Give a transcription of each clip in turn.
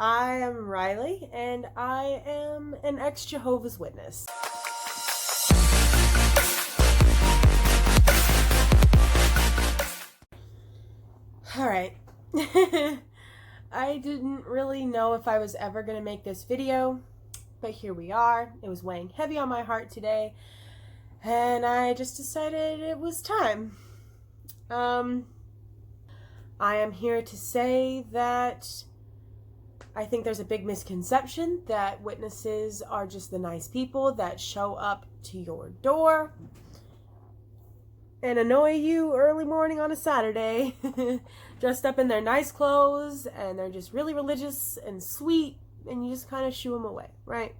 I am Riley, and I am an ex-Jehovah's Witness. Alright. I didn't really know if I was ever going to make this video, but here we are. It was weighing heavy on my heart today, and I just decided it was time. I am here to say that I think there's a big misconception that witnesses are just the nice people that show up to your door and annoy you early morning on a Saturday, dressed up in their nice clothes, and they're just really religious and sweet, and you just kind of shoo them away, right?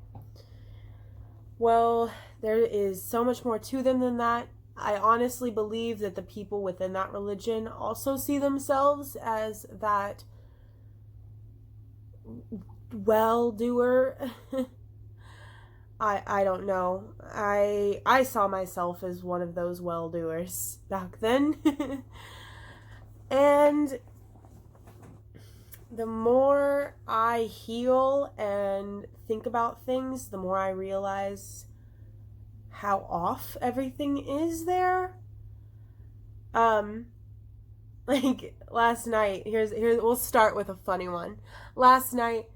Well, there is so much more to them than that. I honestly believe that the people within that religion also see themselves as that well-doer. I don't know. I saw myself as one of those well-doers back then. And the more I heal and think about things, the more I realize how off everything is there. Like last night, here's we'll start with a funny one. Last night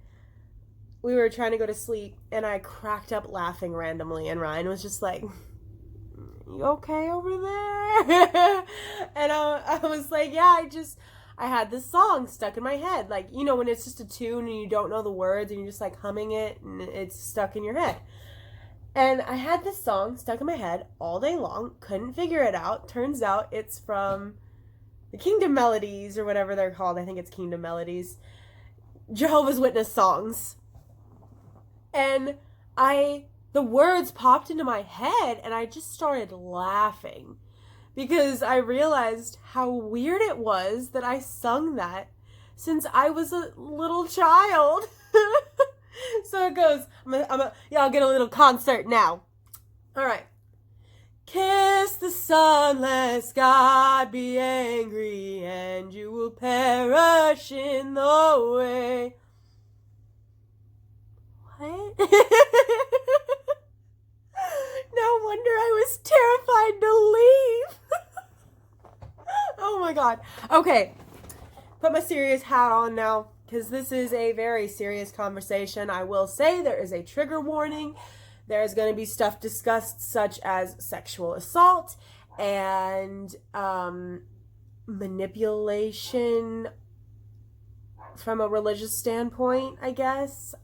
we were trying to go to sleep and I cracked up laughing randomly, and Ryan was just like, "You okay over there?" And I was like, "Yeah, I had this song stuck in my head. Like, you know, when it's just a tune and you don't know the words and you're just like humming it and it's stuck in your head." And I had this song stuck in my head all day long, couldn't figure it out. Turns out it's from the Kingdom Melodies, or whatever they're called. I think it's Kingdom Melodies. Jehovah's Witness songs. And the words popped into my head and I just started laughing because I realized how weird it was that I sung that since I was a little child. So it goes, y'all get a little concert now. All right. Kiss the sun, lest God be angry, and you will perish in the way. What? No wonder I was terrified to leave. Oh my God. Okay. Put my serious hat on now, because this is a very serious conversation. I will say there is a trigger warning. There's going to be stuff discussed such as sexual assault and manipulation from a religious standpoint, I guess.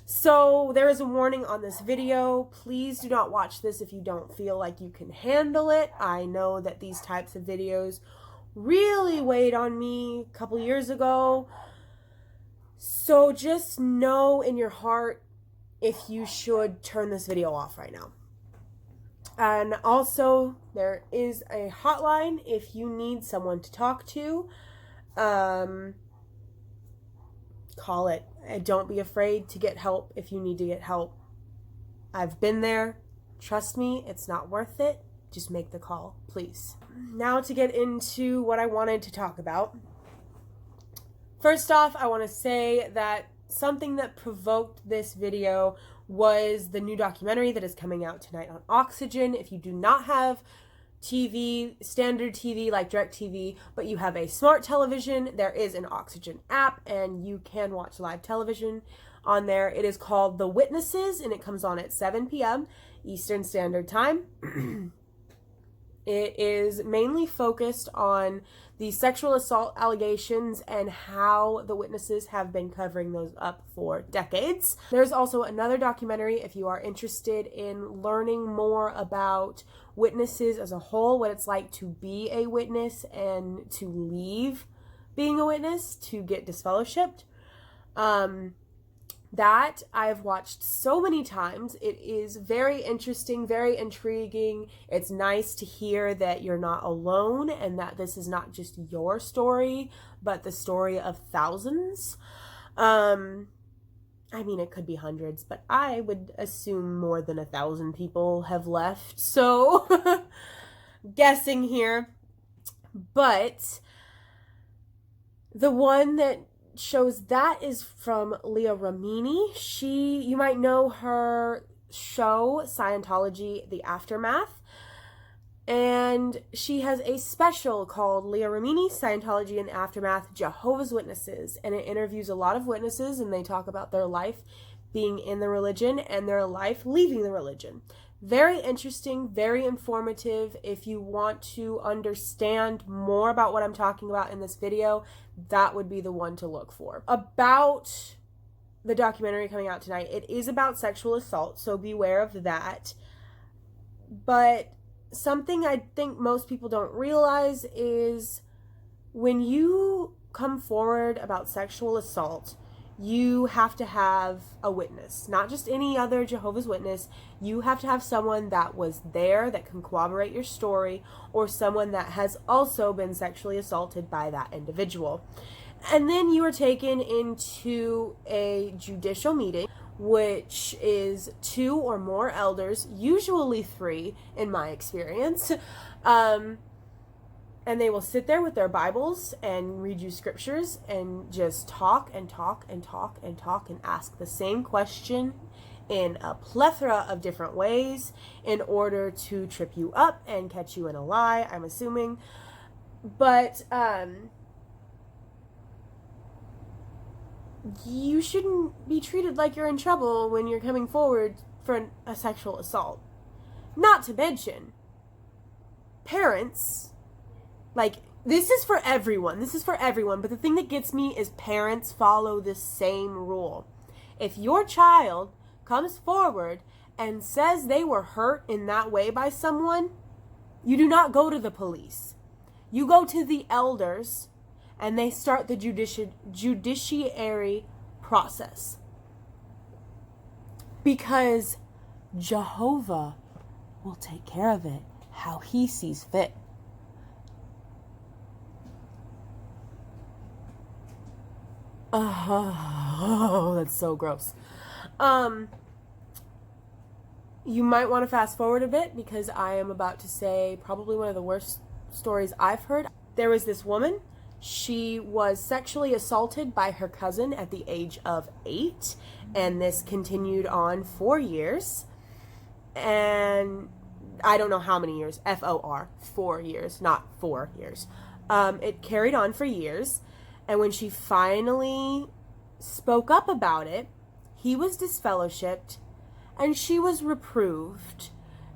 So there is a warning on this video. Please do not watch this if you don't feel like you can handle it. I know that these types of videos really weighed on me a couple years ago. So just know in your heart if you should turn this video off right now. And also, there is a hotline if you need someone to talk to. Call it. Don't be afraid to get help if you need to get help. I've been there. Trust me, it's not worth it. Just make the call, please. Now to get into what I wanted to talk about. First off, I want to say that something that provoked this video was the new documentary that is coming out tonight on Oxygen. If you do not have TV, standard TV like DirecTV, but you have a smart television, there is an Oxygen app and you can watch live television on there. It is called The Witnesses and it comes on at 7 p.m. Eastern Standard Time. It is mainly focused on the sexual assault allegations and how the witnesses have been covering those up for decades. There's also another documentary if you are interested in learning more about witnesses as a whole, what it's like to be a witness and to leave being a witness, to get disfellowshipped. That I've watched so many times. It is very interesting, very intriguing. It's nice to hear that you're not alone and that this is not just your story, but the story of thousands. I mean, it could be hundreds, but I would assume more than 1,000 people have left. So, guessing here. But the one that shows that is from Leah Remini. You might know her show, Scientology, The Aftermath. And she has a special called Leah Remini, Scientology and Aftermath, Jehovah's Witnesses. And it interviews a lot of witnesses, and they talk about their life being in the religion and their life leaving the religion. Very interesting, very informative. If you want to understand more about what I'm talking about in this video, that would be the one to look for. About the documentary coming out tonight, it is about sexual assault, so beware of that. But something I think most people don't realize is when you come forward about sexual assault, you have to have a witness, not just any other Jehovah's Witness. You have to have someone that was there that can corroborate your story, or someone that has also been sexually assaulted by that individual. And then you are taken into a judicial meeting, which is 2 or more elders, usually 3 in my experience. And they will sit there with their Bibles and read you scriptures and just talk and talk and talk and talk and ask the same question in a plethora of different ways in order to trip you up and catch you in a lie, I'm assuming. But you shouldn't be treated like you're in trouble when you're coming forward for a sexual assault. Not to mention, parents, like, this is for everyone. This is for everyone. But the thing that gets me is parents follow this same rule. If your child comes forward and says they were hurt in that way by someone, you do not go to the police. You go to the elders, and they start the judiciary process. Because Jehovah will take care of it how he sees fit. Oh, that's so gross. You might want to fast forward a bit because I am about to say probably one of the worst stories I've heard. There was this woman. She was sexually assaulted by her cousin at the age of 8, and this continued on 4 years. And I don't know how many years. FOR, 4 years, not 4 years. It carried on for years. And when she finally spoke up about it, he was disfellowshipped and she was reproved,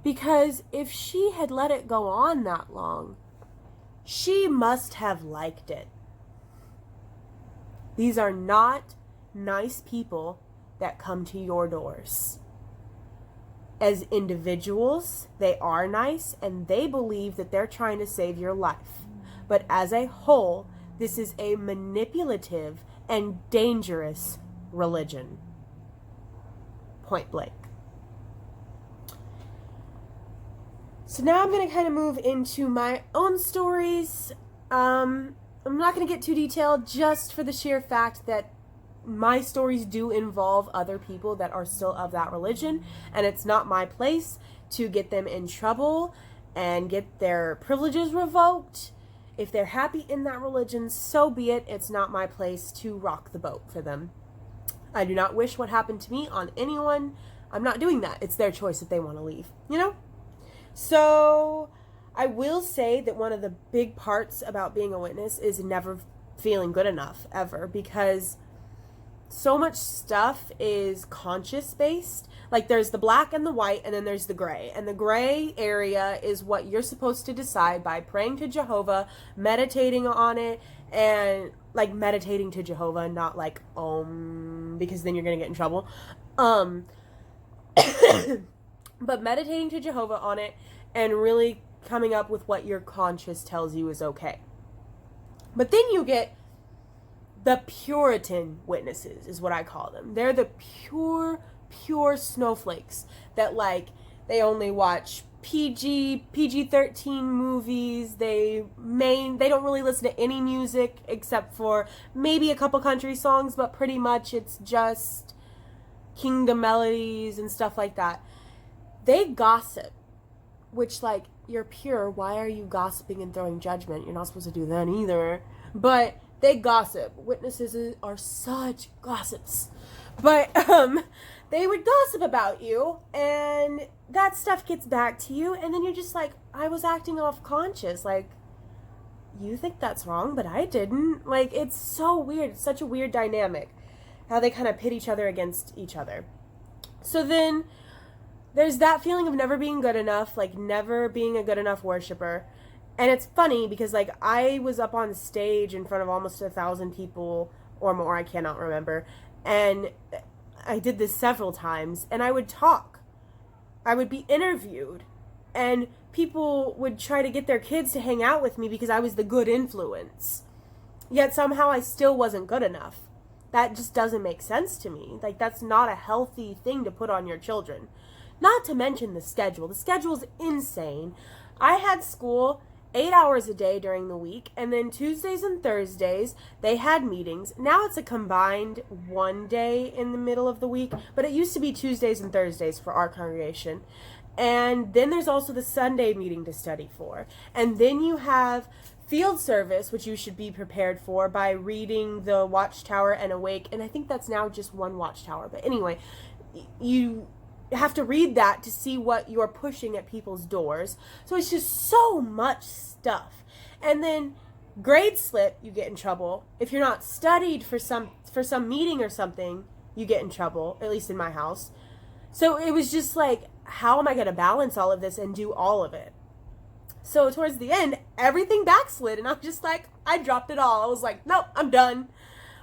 because if she had let it go on that long, she must have liked it. These are not nice people that come to your doors. As individuals, they are nice and they believe that they're trying to save your life. But as a whole, this is a manipulative and dangerous religion. Point blank. So now I'm going to kind of move into my own stories. I'm not going to get too detailed, just for the sheer fact that my stories do involve other people that are still of that religion, and it's not my place to get them in trouble and get their privileges revoked. If they're happy in that religion, so be it. It's not my place to rock the boat for them. I do not wish what happened to me on anyone. I'm not doing that. It's their choice if they want to leave, you know? So I will say that one of the big parts about being a witness is never feeling good enough, ever, because so much stuff is conscious based. Like, there's the black and the white, and then there's the gray. And the gray area is what you're supposed to decide by praying to Jehovah, meditating on it, and like meditating to Jehovah, not like because then you're gonna get in trouble. But meditating to Jehovah on it and really coming up with what your conscience tells you is okay. But then you get the Puritan Witnesses, is what I call them. They're the pure snowflakes that, like, they only watch PG-13 movies. They don't really listen to any music except for maybe a couple country songs, but pretty much it's just kingdom melodies and stuff like that. They gossip, which, like, you're pure. Why are you gossiping and throwing judgment? You're not supposed to do that either. But they gossip. Witnesses are such gossips. But they would gossip about you, and that stuff gets back to you, and then you're just like, I was acting off conscious. Like, you think that's wrong, but I didn't. Like, it's so weird. It's such a weird dynamic, how they kind of pit each other against each other. So then there's that feeling of never being good enough, like never being a good enough worshiper. And it's funny because, like, I was up on stage in front of almost 1,000 people or more, I cannot remember, and I did this several times, and I would talk. I would be interviewed, and people would try to get their kids to hang out with me because I was the good influence. Yet somehow I still wasn't good enough. That just doesn't make sense to me. Like, that's not a healthy thing to put on your children. Not to mention the schedule. The schedule's insane. I had school 8 hours a day during the week, and then Tuesdays and Thursdays they had meetings. Now it's a combined one day in the middle of the week, but it used to be Tuesdays and Thursdays for our congregation. And then there's also the Sunday meeting to study for. And then you have field service, which you should be prepared for by reading the Watchtower and Awake. And I think that's now just one Watchtower. But anyway, you have to read that to see what you're pushing at people's doors. So it's just so much stuff. And then grade slip, you get in trouble. If you're not studied for some meeting or something, you get in trouble, at least in my house. So it was just like, how am I going to balance all of this and do all of it? So towards the end, everything backslid, and I'm just like, I dropped it all. I was like, nope, I'm done.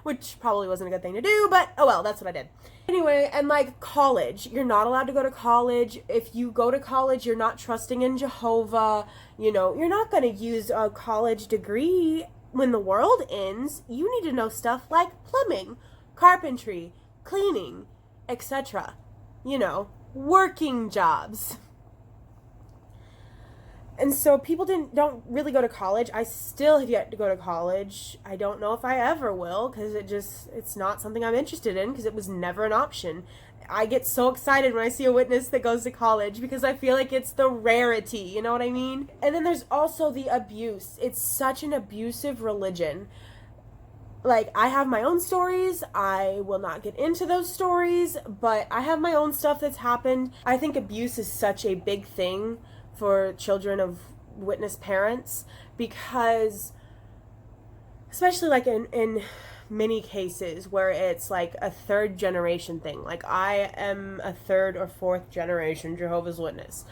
Which probably wasn't a good thing to do, but oh well, that's what I did. Anyway, and like college, you're not allowed to go to college. If you go to college, you're not trusting in Jehovah. You know, you're not going to use a college degree when the world ends. You need to know stuff like plumbing, carpentry, cleaning, etc. You know, working jobs. And so people don't really go to college. I still have yet to go to college. I don't know if I ever will, because it's not something I'm interested in, because it was never an option. I get so excited when I see a witness that goes to college because I feel like it's the rarity, you know what I mean? And then there's also the abuse. It's such an abusive religion. Like, I have my own stories. I will not get into those stories, but I have my own stuff that's happened. I think abuse is such a big thing for children of witness parents, because especially like in many cases where it's like a third generation thing, like I am a third or fourth generation Jehovah's Witness,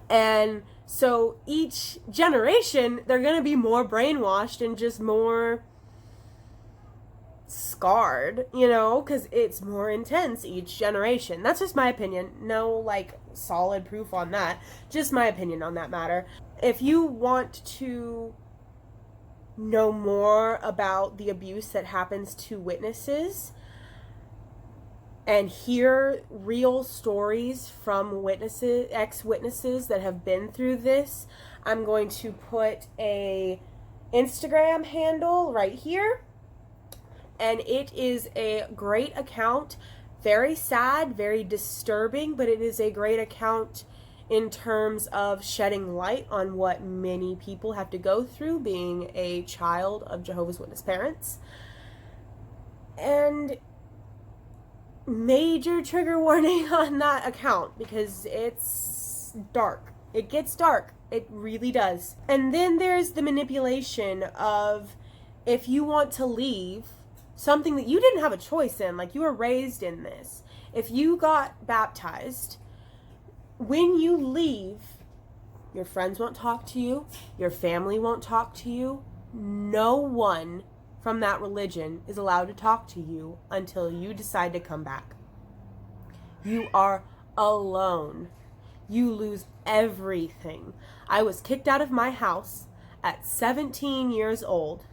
and so each generation they're going to be more brainwashed and just more scarred, you know, because it's more intense each generation. That's just my opinion. No, like, solid proof on that. Just my opinion on that matter. If you want to know more about the abuse that happens to witnesses and hear real stories from witnesses, ex-witnesses that have been through this, I'm going to put a Instagram handle right here. And it is a great account. Very sad, very disturbing, but it is a great account in terms of shedding light on what many people have to go through being a child of Jehovah's Witness parents. And major trigger warning on that account, because it's dark. It gets dark. It really does. And then there's the manipulation of, if you want to leave something that you didn't have a choice in, like you were raised in this. If you got baptized, when you leave, your friends won't talk to you, your family won't talk to you, no one from that religion is allowed to talk to you until you decide to come back. You are alone. You lose everything. I was kicked out of my house at 17 years old.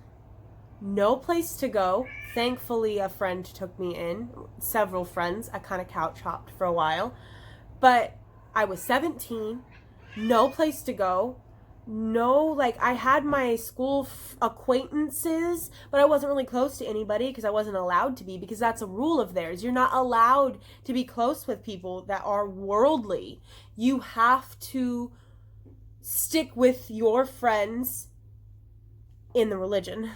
No place to go. Thankfully, a friend took me in. Several friends. I kind of couch hopped for a while. But I was 17. No place to go. No, like, I had my school acquaintances, but I wasn't really close to anybody because I wasn't allowed to be, because that's a rule of theirs. You're not allowed to be close with people that are worldly. You have to stick with your friends in the religion.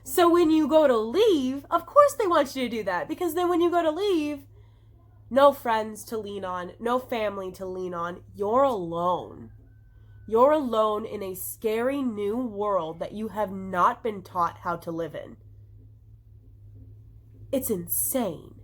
So when you go to leave, of course they want you to do that, because then when you go to leave, no friends to lean on, no family to lean on. You're alone. You're alone in a scary new world that you have not been taught how to live in. It's insane.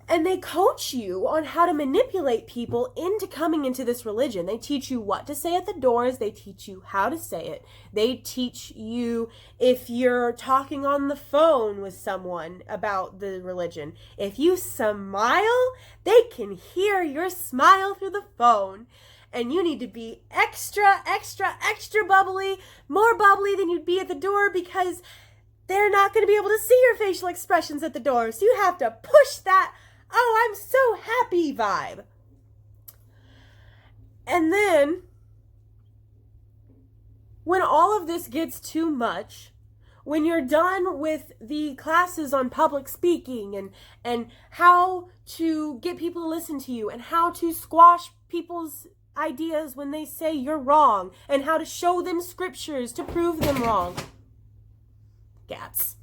And they coach you on how to manipulate people into coming into this religion. They teach you what to say at the doors. They teach you how to say it. They teach you if you're talking on the phone with someone about the religion. If you smile, they can hear your smile through the phone. And you need to be extra, extra, extra bubbly, more bubbly than you'd be at the door, because they're not going to be able to see your facial expressions at the door. So you have to push that, oh, I'm so happy vibe. And then, when all of this gets too much, when you're done with the classes on public speaking and how to get people to listen to you and how to squash people's ideas when they say you're wrong and how to show them scriptures to prove them wrong. Gats.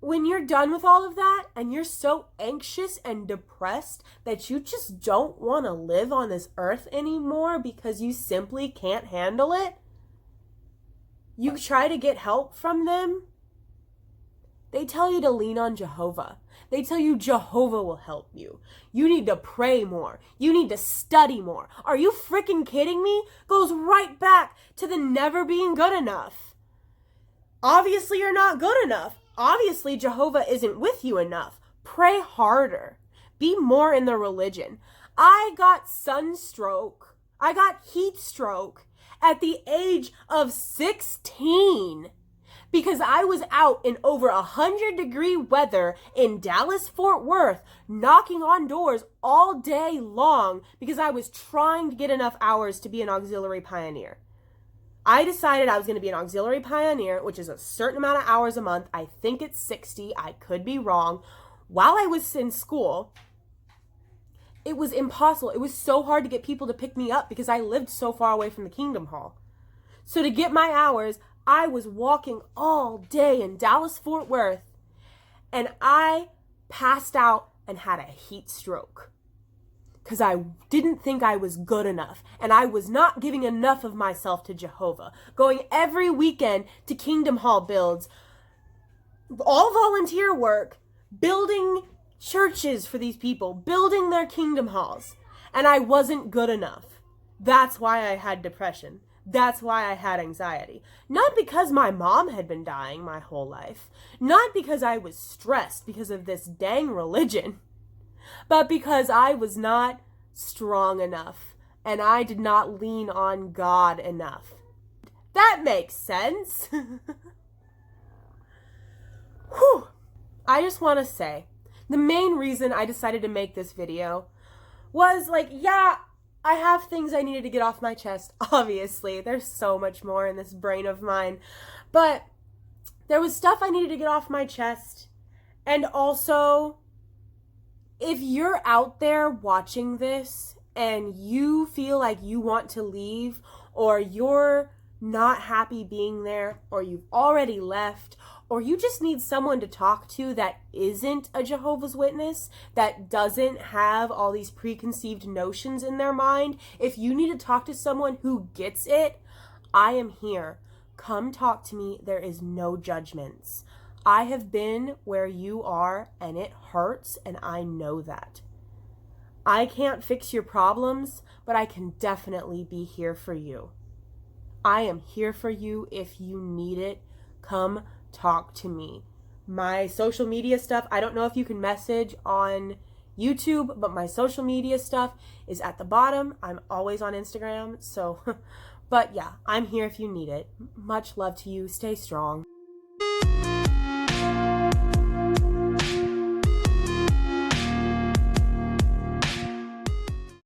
When you're done with all of that and you're so anxious and depressed that you just don't want to live on this earth anymore because you simply can't handle it, you try to get help from them. They tell you to lean on Jehovah. They tell you Jehovah will help you. You need to pray more. You need to study more. Are you freaking kidding me? Goes right back to the never being good enough. Obviously, you're not good enough. Obviously, Jehovah isn't with you enough. Pray harder. Be more in the religion. I got sunstroke. I got heat stroke at the age of 16 because I was out in over 100-degree weather in Dallas, Fort Worth, knocking on doors all day long because I was trying to get enough hours to be an auxiliary pioneer. I decided I was going to be an auxiliary pioneer, which is a certain amount of hours a month. I think it's 60. I could be wrong. While I was in school, it was impossible. It was so hard to get people to pick me up because I lived so far away from the Kingdom Hall. So to get my hours, I was walking all day in Dallas, Fort Worth, and I passed out and had a heat stroke because I didn't think I was good enough, and I was not giving enough of myself to Jehovah, going every weekend to Kingdom Hall builds, all volunteer work, building churches for these people, building their Kingdom Halls, and I wasn't good enough. That's why I had depression. That's why I had anxiety. Not because my mom had been dying my whole life. Not because I was stressed because of this dang religion. But because I was not strong enough. And I did not lean on God enough. That makes sense. Whew. I just want to say, the main reason I decided to make this video was I have things I needed to get off my chest, obviously. There's so much more in this brain of mine. But there was stuff I needed to get off my chest. And also, if you're out there watching this and you feel like you want to leave, or you're not happy being there, or you've already left, or you just need someone to talk to that isn't a Jehovah's Witness, that doesn't have all these preconceived notions in their mind, if you need to talk to someone who gets it, I am here. Come talk to me. There is no judgments. I have been where you are, and it hurts, and I know that. I can't fix your problems, but I can definitely be here for you. I am here for you if you need it. Come talk to me. My social media stuff, I don't know if you can message on YouTube, but my social media stuff is at the bottom. I'm always on Instagram, so, but yeah, I'm here if you need it. Much love to you. Stay strong.